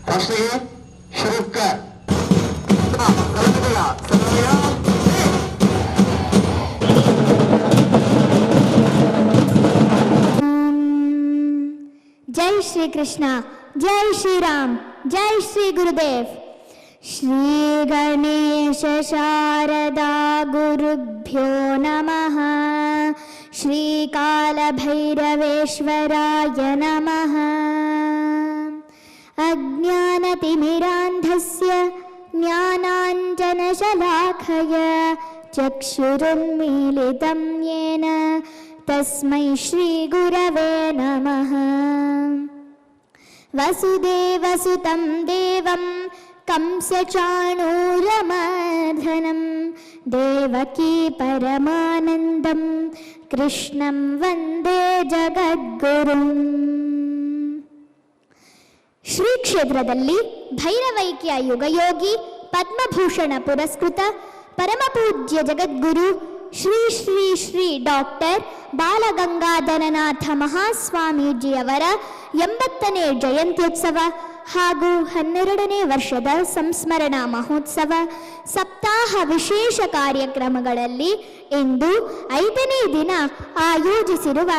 राष्ट्रीय शुरू कर। जय श्री कृष्ण, जय श्री राम, जय श्री गुरुदेव। श्री गणेश शारदा गुरुभ्यो नमः। श्री काल भैरवेश्वराय नमः। अज्ञानतिमिरान्धस्य ज्ञानाञ्जनशलाखया चक्षुरुन्मीलितं येन तस्मै श्रीगुरवे नमः। वसुदेवसुतं देवं कंसचाणूरमर्दनं देवकी परमानन्दं कृष्णं वन्दे जगद्गुरुम्। ಶ್ರೀ ಕ್ಷೇತ್ರದಲ್ಲಿ ಭೈರವೈಕ್ಯ ಯುಗಯೋಗಿ ಪದ್ಮಭೂಷಣ ಪುರಸ್ಕೃತ ಪರಮಪೂಜ್ಯ ಜಗದ್ಗುರು ಶ್ರೀ ಶ್ರೀ ಶ್ರೀ ಡಾಕ್ಟರ್ ಬಾಲಗಂಗಾಧರನಾಥ ಮಹಾಸ್ವಾಮೀಜಿಯವರ 80ನೇ ಜಯಂತ್ಯುತ್ಸವ ಹಾಗೂ 12ನೇ ವರ್ಷದ ಸಂಸ್ಮರಣಾ ಮಹೋತ್ಸವ ಸಪ್ತಾಹ ವಿಶೇಷ ಕಾರ್ಯಕ್ರಮಗಳಲ್ಲಿ ಇಂದು 5ನೇ ದಿನ ಆಯೋಜಿಸಿರುವ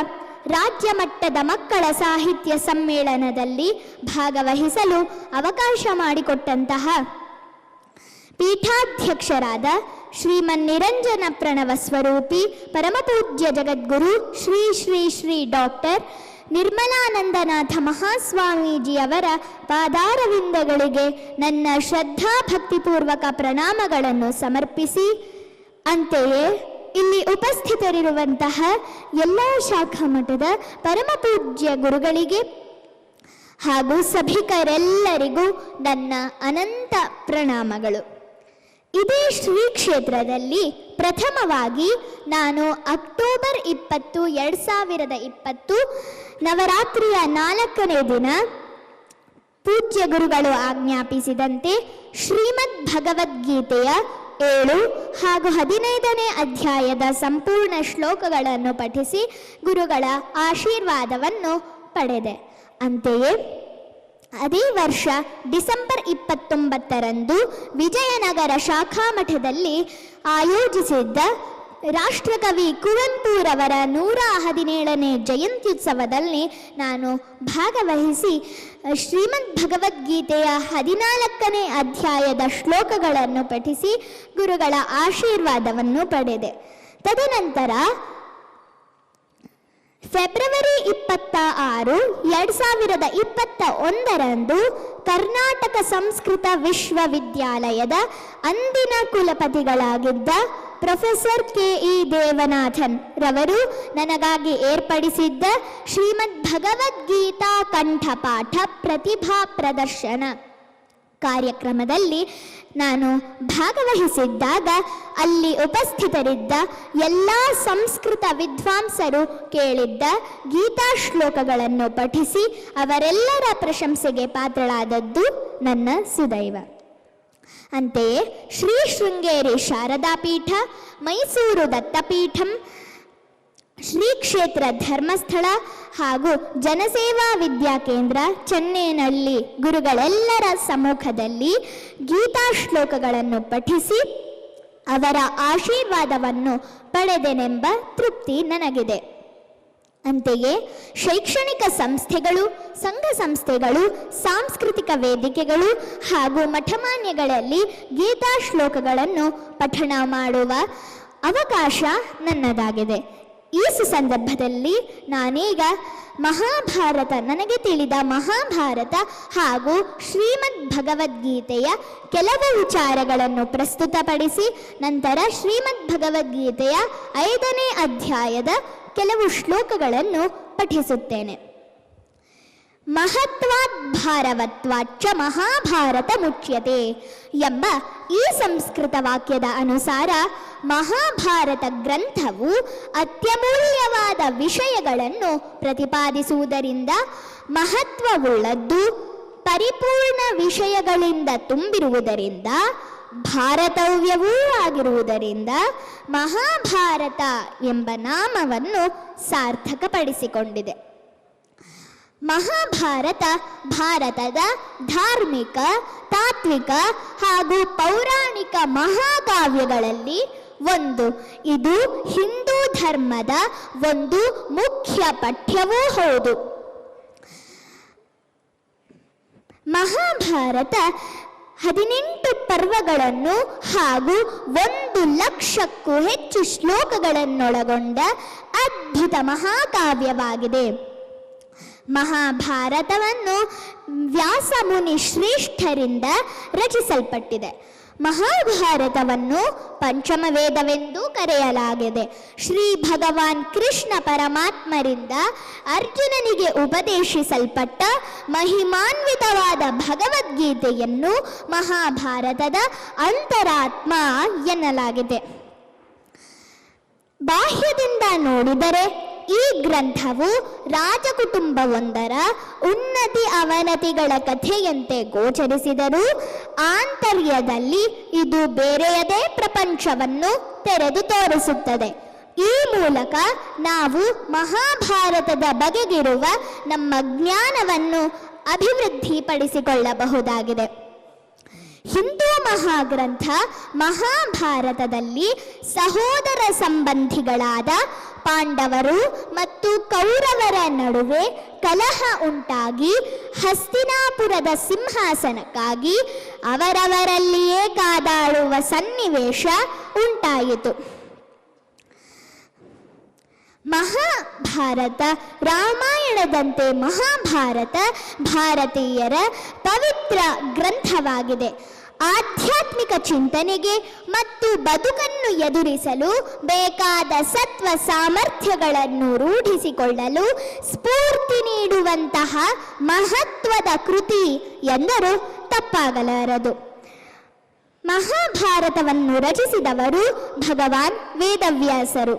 ರಾಜ್ಯ ಮಟ್ಟದ ಮಕ್ಕಳ ಸಾಹಿತ್ಯ ಸಮ್ಮೇಳನದಲ್ಲಿ ಭಾಗವಹಿಸಲು ಅವಕಾಶ ಮಾಡಿಕೊಟ್ಟಂತಹ ಪೀಠಾಧ್ಯಕ್ಷರಾದ ಶ್ರೀಮನ್ ನಿರಂಜನ ಪ್ರಣವ ಸ್ವರೂಪಿ ಪರಮಪೂಜ್ಯ ಜಗದ್ಗುರು ಶ್ರೀ ಶ್ರೀ ಶ್ರೀ ಡಾಕ್ಟರ್ ನಿರ್ಮಲಾನಂದನಾಥ ಮಹಾಸ್ವಾಮೀಜಿಯವರ ಪಾದಾರವಿಂದಗಳಿಗೆ ನನ್ನ ಶ್ರದ್ಧಾ ಭಕ್ತಿಪೂರ್ವಕ ಪ್ರಣಾಮಗಳನ್ನು ಸಮರ್ಪಿಸಿ, ಅಂತೆಯೇ ಇಲ್ಲಿ ಉಪಸ್ಥಿತರಿರುವಂತಹ ಎಲ್ಲ ಶಾಖಾ ಮಠದ ಪರಮಪೂಜ್ಯ ಗುರುಗಳಿಗೆ ಹಾಗೂ ಸಭಿಕರೆಲ್ಲರಿಗೂ ನನ್ನ ಅನಂತ ಪ್ರಣಾಮಗಳು. ಇದೇ ಶ್ರೀ ಕ್ಷೇತ್ರದಲ್ಲಿ ಪ್ರಥಮವಾಗಿ ನಾನು ಅಕ್ಟೋಬರ್ 20, 2020 ನವರಾತ್ರಿಯ 4ನೇ ದಿನ ಪೂಜ್ಯ ಗುರುಗಳು ಆಜ್ಞಾಪಿಸಿದಂತೆ ಶ್ರೀಮದ್ ಭಗವದ್ಗೀತೆಯ 7 ಹಾಗೂ 15ನೇ ಅಧ್ಯಾಯದ ಸಂಪೂರ್ಣ ಶ್ಲೋಕಗಳನ್ನು ಪಠಿಸಿ ಗುರುಗಳ ಆಶೀರ್ವಾದವನ್ನು ಪಡೆದೆ. ಅಂತೆಯೇ ಅದೇ ವರ್ಷ ಡಿಸೆಂಬರ್ 29ರಂದು ವಿಜಯನಗರ ಶಾಖಾ ಮಠದಲ್ಲಿ ಆಯೋಜಿಸಿದ್ದ ರಾಷ್ಟ್ರಕವಿ ಕುವೆಂಪುರವರ 117ನೇ ಜಯಂತ್ಯುತ್ಸವದಲ್ಲಿ ನಾನು ಭಾಗವಹಿಸಿ ಶ್ರೀಮದ್ ಭಗವದ್ಗೀತೆಯ 14ನೇ ಅಧ್ಯಾಯದ ಶ್ಲೋಕಗಳನ್ನು ಪಠಿಸಿ ಗುರುಗಳ ಆಶೀರ್ವಾದವನ್ನು ಪಡೆದೆ. ತದನಂತರ ಫೆಬ್ರವರಿ 26, 2021ರಂದು ಕರ್ನಾಟಕ ಸಂಸ್ಕೃತ ವಿಶ್ವವಿದ್ಯಾಲಯದ ಅಂದಿನ ಕುಲಪತಿಗಳಾಗಿದ್ದ ಪ್ರೊಫೆಸರ್ KE ದೇವನಾಥನ್ ರವರು ನನಗಾಗಿ ಏರ್ಪಡಿಸಿದ್ದ ಶ್ರೀಮದ್ ಭಗವದ್ಗೀತಾ ಕಂಠಪಾಠ ಪ್ರತಿಭಾ ಪ್ರದರ್ಶನ ಕಾರ್ಯಕ್ರಮದಲ್ಲಿ ನಾನು ಭಾಗವಹಿಸಿದ್ದಾಗ ಅಲ್ಲಿ ಉಪಸ್ಥಿತರಿದ್ದ ಎಲ್ಲ ಸಂಸ್ಕೃತ ವಿದ್ವಾಂಸರು ಕೇಳಿದ್ದ ಗೀತಾ ಶ್ಲೋಕಗಳನ್ನು ಪಠಿಸಿ ಅವರೆಲ್ಲರ ಪ್ರಶಂಸೆಗೆ ಪಾತ್ರಳಾದದ್ದು ನನ್ನ ಸುದೈವ. ಅಂತೆಯೇ ಶ್ರೀ ಶೃಂಗೇರಿ ಶಾರದಾ ಪೀಠ, ಮೈಸೂರು ದತ್ತಪೀಠಂ, ಶ್ರೀ ಕ್ಷೇತ್ರ ಧರ್ಮಸ್ಥಳ ಹಾಗೂ ಜನಸೇವಾ ವಿದ್ಯಾಕೇಂದ್ರ ಚೆನ್ನೇನಹಳ್ಳಿ ಗುರುಗಳೆಲ್ಲರ ಸಮ್ಮುಖದಲ್ಲಿ ಗೀತಾ ಶ್ಲೋಕಗಳನ್ನು ಪಠಿಸಿ ಅವರ ಆಶೀರ್ವಾದವನ್ನು ಪಡೆದೆನೆಂಬ ತೃಪ್ತಿ ನನಗಿದೆ. ಅಂತೆಯೇ ಶೈಕ್ಷಣಿಕ ಸಂಸ್ಥೆಗಳು, ಸಂಘ ಸಂಸ್ಥೆಗಳು, ಸಾಂಸ್ಕೃತಿಕ ವೇದಿಕೆಗಳು ಹಾಗೂ ಮಠಮಾನ್ಯಗಳಲ್ಲಿ ಗೀತಾ ಶ್ಲೋಕಗಳನ್ನು ಪಠಣ ಮಾಡುವ ಅವಕಾಶ ನನ್ನದಾಗಿದೆ. ಈ ಸಂದರ್ಭದಲ್ಲಿ ನಾನೀಗ ಮಹಾಭಾರತ, ನನಗೆ ತಿಳಿದ ಮಹಾಭಾರತ ಹಾಗೂ ಶ್ರೀಮದ್ ಭಗವದ್ಗೀತೆಯ ಕೆಲವು ವಿಚಾರಗಳನ್ನು ಪ್ರಸ್ತುತಪಡಿಸಿ ನಂತರ ಶ್ರೀಮದ್ ಭಗವದ್ಗೀತೆಯ 5ನೇ ಅಧ್ಯಾಯದ ಕೆಲವು ಶ್ಲೋಕಗಳನ್ನು ಪಠಿಸುತ್ತೇನೆ. ಮಹತ್ವಾತ್ ಭಾರವತ್ವಾಚ್ಚ ಮಹಾಭಾರತ ಮುಚ್ಯತೆ ಎಂಬ ಈ ಸಂಸ್ಕೃತ ವಾಕ್ಯದ ಅನುಸಾರ ಮಹಾಭಾರತ ಗ್ರಂಥವು ಅತ್ಯಮೂಲ್ಯವಾದ ವಿಷಯಗಳನ್ನು ಪ್ರತಿಪಾದಿಸುವುದರಿಂದ ಮಹತ್ವವುಳ್ಳದ್ದು, ಪರಿಪೂರ್ಣ ವಿಷಯಗಳಿಂದ ತುಂಬಿರುವುದರಿಂದ, ಭಾರತವ್ಯವೂ ಆಗಿರುವುದರಿಂದ ಮಹಾಭಾರತ ಎಂಬ ನಾಮವನ್ನು ಸಾರ್ಥಕಪಡಿಸಿಕೊಂಡಿದೆ. ಮಹಾಭಾರತ ಭಾರತದ ಧಾರ್ಮಿಕ, ತಾತ್ವಿಕ ಹಾಗೂ ಪೌರಾಣಿಕ ಮಹಾಕಾವ್ಯಗಳಲ್ಲಿ ಒಂದು. ಇದು ಹಿಂದೂ ಧರ್ಮದ ಒಂದು ಮುಖ್ಯ ಪಠ್ಯವೂ ಹೌದು. ಮಹಾಭಾರತ 18 ಪರ್ವಗಳನ್ನು ಹಾಗೂ 1,00,000ಕ್ಕೂ ಹೆಚ್ಚು ಶ್ಲೋಕಗಳನ್ನೊಳಗೊಂಡ ಅದ್ಭುತ ಮಹಾಕಾವ್ಯವಾಗಿದೆ. ಮಹಾಭಾರತವನ್ನು ವ್ಯಾಸ ಮುನಿ ಶ್ರೇಷ್ಠರಿಂದ ರಚಿಸಲ್ಪಟ್ಟಿದೆ. ಮಹಾಭಾರತವನ್ನು ಪಂಚಮ ವೇದವೆಂದೂ ಕರೆಯಲಾಗಿದೆ. ಶ್ರೀ ಭಗವಾನ್ ಕೃಷ್ಣ ಪರಮಾತ್ಮರಿಂದ ಅರ್ಜುನನಿಗೆ ಉಪದೇಶಿಸಲ್ಪಟ್ಟ ಮಹಿಮಾನ್ವಿತವಾದ ಭಗವದ್ಗೀತೆಯನ್ನು ಮಹಾಭಾರತದ ಅಂತರಾತ್ಮ ಎನ್ನಲಾಗಿದೆ. ಬಾಹ್ಯದಿಂದ ನೋಡಿದರೆ ಈ ಗ್ರಂಥವು ರಾಜಕುಟುಂಬವೊಂದರ ಉನ್ನತಿ ಅವನತಿಗಳ ಕಥೆಯಂತೆ ಗೋಚರಿಸಿದರೂ ಆಂತರ್ಯದಲ್ಲಿ ಇದು ಬೇರೆಯದೇ ಪ್ರಪಂಚವನ್ನು ತೆರೆದು ತೋರಿಸುತ್ತದೆ. ಈ ಮೂಲಕ ನಾವು ಮಹಾಭಾರತದ ಬಗೆಗಿರುವ ನಮ್ಮ ಜ್ಞಾನವನ್ನು ಅಭಿವೃದ್ಧಿಪಡಿಸಿಕೊಳ್ಳಬಹುದಾಗಿದೆ. ಹಿಂದೂ ಮಹಾಗ್ರಂಥ ಮಹಾಭಾರತದಲ್ಲಿ ಸಹೋದರ ಸಂಬಂಧಿಗಳಾದ ಪಾಂಡವರು ಮತ್ತು ಕೌರವರ ನಡುವೆ ಕಲಹ ಉಂಟಾಗಿ ಹಸ್ತಿನಾಪುರದ ಸಿಂಹಾಸನಕ್ಕಾಗಿ ಅವರವರಲ್ಲಿಯೇ ಕಾದಾಡುವ ಸನ್ನಿವೇಶ ಉಂಟಾಯಿತು. ಮಹಾಭಾರತ ರಾಮಾಯಣದಂತೆ ಮಹಾಭಾರತ ಭಾರತೀಯರ ಪವಿತ್ರ ಗ್ರಂಥವಾಗಿದೆ. ಆಧ್ಯಾತ್ಮಿಕ ಚಿಂತನೆಗೆ ಮತ್ತು ಬದುಕನ್ನು ಎದುರಿಸಲು ಬೇಕಾದ ಸತ್ವ ಸಾಮರ್ಥ್ಯಗಳನ್ನು ರೂಢಿಸಿಕೊಳ್ಳಲು ಸ್ಫೂರ್ತಿ ನೀಡುವಂತಹ ಮಹತ್ವದ ಕೃತಿ ಎಂದರೂ ತಪ್ಪಾಗಲಾರದು. ಮಹಾಭಾರತವನ್ನು ರಚಿಸಿದವರು ಭಗವಾನ್ ವೇದವ್ಯಾಸರು.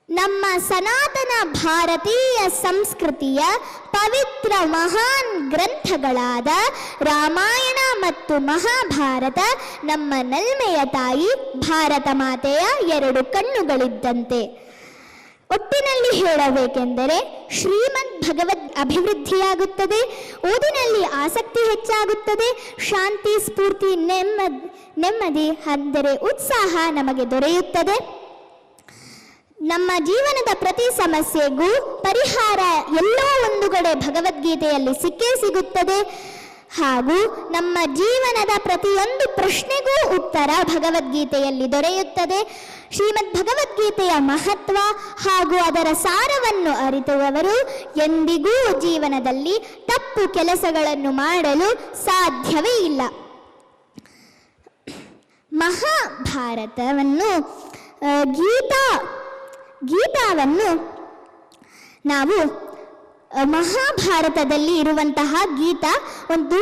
ನಮ್ಮ ಸನಾತನ ಭಾರತೀಯ ಸಂಸ್ಕೃತಿಯ ಪವಿತ್ರ ಮಹಾನ್ ಗ್ರಂಥಗಳಾದ ರಾಮಾಯಣ ಮತ್ತು ಮಹಾಭಾರತ ನಮ್ಮ ನಲ್ಮೆಯ ತಾಯಿ ಭಾರತ ಮಾತೆಯ 2 ಕಣ್ಣುಗಳಿದ್ದಂತೆ. ಒಟ್ಟಿನಲ್ಲಿ ಹೇಳಬೇಕೆಂದರೆ ಶ್ರೀಮದ್ ಭಗವದ್ ಅಭಿವೃದ್ಧಿಯಾಗುತ್ತದೆ, ಓದಿನಲ್ಲಿ ಆಸಕ್ತಿ ಹೆಚ್ಚಾಗುತ್ತದೆ, ಶಾಂತಿ, ಸ್ಫೂರ್ತಿ, ನೆಮ್ಮದಿ ಅಂದರೆ ಉತ್ಸಾಹ ನಮಗೆ ದೊರೆಯುತ್ತದೆ. ನಮ್ಮ ಜೀವನದ ಪ್ರತಿ ಸಮಸ್ಯೆಗೂ ಪರಿಹಾರ ಎಲ್ಲೋ ಒಂದು ಕಡೆ ಭಗವದ್ಗೀತೆಯಲ್ಲಿ ಸಿಕ್ಕೇ ಸಿಗುತ್ತದೆ. ಹಾಗೂ ನಮ್ಮ ಜೀವನದ ಪ್ರತಿಯೊಂದು ಪ್ರಶ್ನೆಗೂ ಉತ್ತರ ಭಗವದ್ಗೀತೆಯಲ್ಲಿ ದೊರೆಯುತ್ತದೆ. ಶ್ರೀಮದ್ ಭಗವದ್ಗೀತೆಯ ಮಹತ್ವ ಹಾಗೂ ಅದರ ಸಾರವನ್ನು ಅರಿತುವವರು ಎಂದಿಗೂ ಜೀವನದಲ್ಲಿ ತಪ್ಪು ಕೆಲಸಗಳನ್ನು ಮಾಡಲು ಸಾಧ್ಯವೇ ಇಲ್ಲ. ಮಹಾಭಾರತವನ್ನು ಗೀತಾವನ್ನು ನಾವು ಮಹಾಭಾರತದಲ್ಲಿ ಇರುವಂತಹ ಗೀತಾ ಒಂದು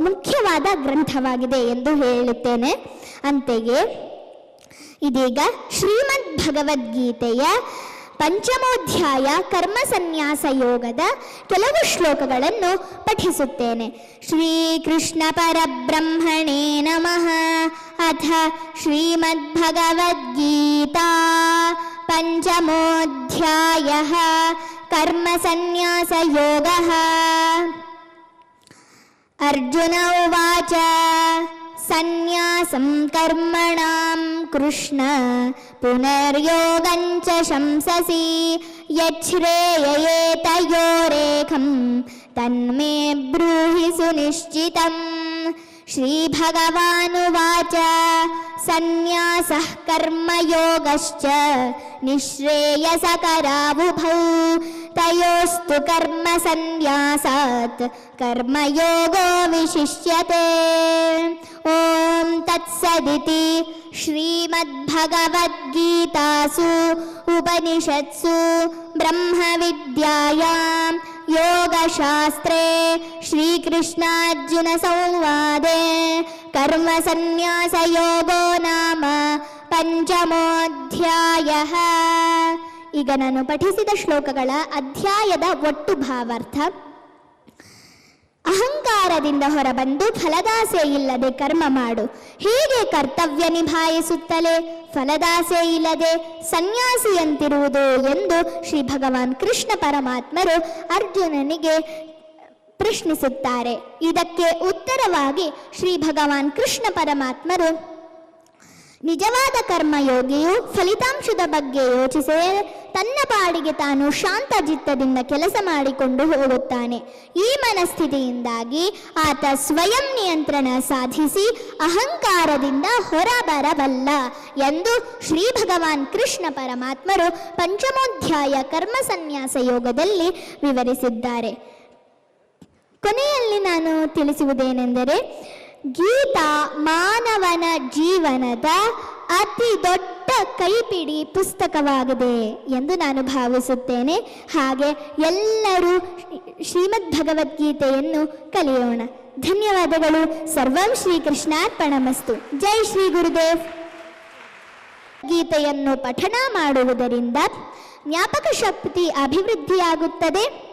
ಮುಖ್ಯವಾದ ಗ್ರಂಥವಾಗಿದೆ ಎಂದು ಹೇಳುತ್ತೇನೆ. ಅಂತೆಯೇ ಇದೀಗ ಶ್ರೀಮದ್ ಭಗವದ್ಗೀತೆಯ ಪಂಚಮೋಧ್ಯಾಯ ಕರ್ಮ ಸನ್ಯಾಸ ಯೋಗದ ಕೆಲವು ಶ್ಲೋಕಗಳನ್ನು ಪಠಿಸುತ್ತೇನೆ. ಶ್ರೀಕೃಷ್ಣ ಪರಬ್ರಹ್ಮಣೇ ನಮಃ. ಅಥ ಶ್ರೀಮದ್ ಭಗವದ್ಗೀತಾ ಪಂಚಮೋಧ್ಯಾಯಃ ಕರ್ಮ ಸನ್ಯಾಸ ಯೋಗಃ. ಅರ್ಜುನ ಉವಾಚ ಸನ್ಯಾಸಂ ಕರ್ಮಣಾಂ ಕೃಷ್ಣ ಪುನರ್ಯೋಗಂಚ ಶಂಸಸಿ ಯಚ್ಛ್ರೇಯಯೇತಯೋರೇಕಂ ತನ್ಮೇ ಬ್ರೂಹಿ ಸುನಿಶ್ಚಿತಂ. ಶ್ರೀಭಗವಾನುವಾಚ ಸನ್ಯಾಸಃ ಕರ್ಮಯೋಗಶ್ಚ ನಿಶ್ರೇಯಸಕರಾವುಭೌ ತಯೋಸ್ತು ಕರ್ಮ ಸನ್ಯಾಸಾತ್ ಕರ್ಮಯೋಗೋ ವಿಶಿಷ್ಯತೆ. ಓಂ ತತ್ಸದಿತಿ ಶ್ರೀಮದ್ಭಗವದ್ಗೀತಾಸು ಉಪನಿಷತ್ಸು ಬ್ರಹ್ಮವಿದ್ಯಾಯಾಂ ಯೋಗಶಾಸ್ತ್ರೇ ಶ್ರೀಕೃಷ್ಣಾರ್ಜುನ ಸಂವಾದೆ ಕರ್ಮ ಸನ್ಯಾಸ ಯೋಗೋ ನಾಮ ಪಂಚಮೋಧ್ಯಾಯಃ. ಈಗ ನಾನು ಪಠಿಸಿದ ಶ್ಲೋಕಗಳ ಅಧ್ಯಾಯದ ಒಟ್ಟು ಭಾವಾರ್ಥ. ಅಹಂಕಾರದಿಂದ ಹೊರಬಂದು ಫಲದಾಸೆ ಇಲ್ಲದೆ ಕರ್ಮ ಮಾಡು. ಹೀಗೆ ಕರ್ತವ್ಯ ನಿಭಾಯಿಸುತ್ತಲೇ ಫಲದಾಸೆ ಇಲ್ಲದೆ ಸನ್ಯಾಸಿಯಂತಿರುವುದು ಎಂದು ಶ್ರೀ ಭಗವಾನ್ ಕೃಷ್ಣ ಪರಮಾತ್ಮರು ಅರ್ಜುನನಿಗೆ ಪ್ರಶ್ನಿಸುತ್ತಾರೆ. ಇದಕ್ಕೆ ಉತ್ತರವಾಗಿ ಶ್ರೀ ಭಗವಾನ್ ಕೃಷ್ಣ ಪರಮಾತ್ಮರು ನಿಜವಾದ ಕರ್ಮಯೋಗಿಯು ಫಲಿತಾಂಶದ ಬಗ್ಗೆ ಯೋಚಿಸದೆ ತನ್ನ ಪಾಡಿಗೆ ತಾನು ಶಾಂತ ಚಿತ್ತದಿಂದ ಕೆಲಸ ಮಾಡಿಕೊಂಡು ಹೋಗುತ್ತಾನೆ. ಈ ಮನಸ್ಥಿತಿಯಿಂದಾಗಿ ಆತ ಸ್ವಯಂ ನಿಯಂತ್ರಣ ಸಾಧಿಸಿ ಅಹಂಕಾರದಿಂದ ಹೊರಬರಬಲ್ಲ ಎಂದು ಶ್ರೀ ಭಗವಾನ್ ಕೃಷ್ಣ ಪರಮಾತ್ಮರು ಪಂಚಮೋಧ್ಯಾಯ ಕರ್ಮ ಸನ್ಯಾಸ ಯೋಗದಲ್ಲಿ ವಿವರಿಸಿದ್ದಾರೆ. ಕೊನೆಯಲ್ಲಿ ನಾನು ತಿಳಿಸುವುದೇನೆಂದರೆ, ಗೀತಾ ಮಾನವನ ಜೀವನದ ಅತಿ ದೊಡ್ಡ ಕೈಪಿಡಿ ಪುಸ್ತಕವಾಗಿದೆ ಎಂದು ನಾನು ಭಾವಿಸುತ್ತೇನೆ. ಹಾಗೆ ಎಲ್ಲರೂ ಶ್ರೀಮದ್ ಭಗವದ್ಗೀತೆಯನ್ನು ಕಲಿಯೋಣ. ಧನ್ಯವಾದಗಳು. ಸರ್ವಂ ಶ್ರೀಕೃಷ್ಣಾರ್ಪಣಮಸ್ತು. ಜೈ ಶ್ರೀ ಗುರುದೇವ್. ಗೀತೆಯನ್ನು ಪಠಣ ಮಾಡುವುದರಿಂದ ಜ್ಞಾಪಕ ಶಕ್ತಿ ಅಭಿವೃದ್ಧಿಯಾಗುತ್ತದೆ.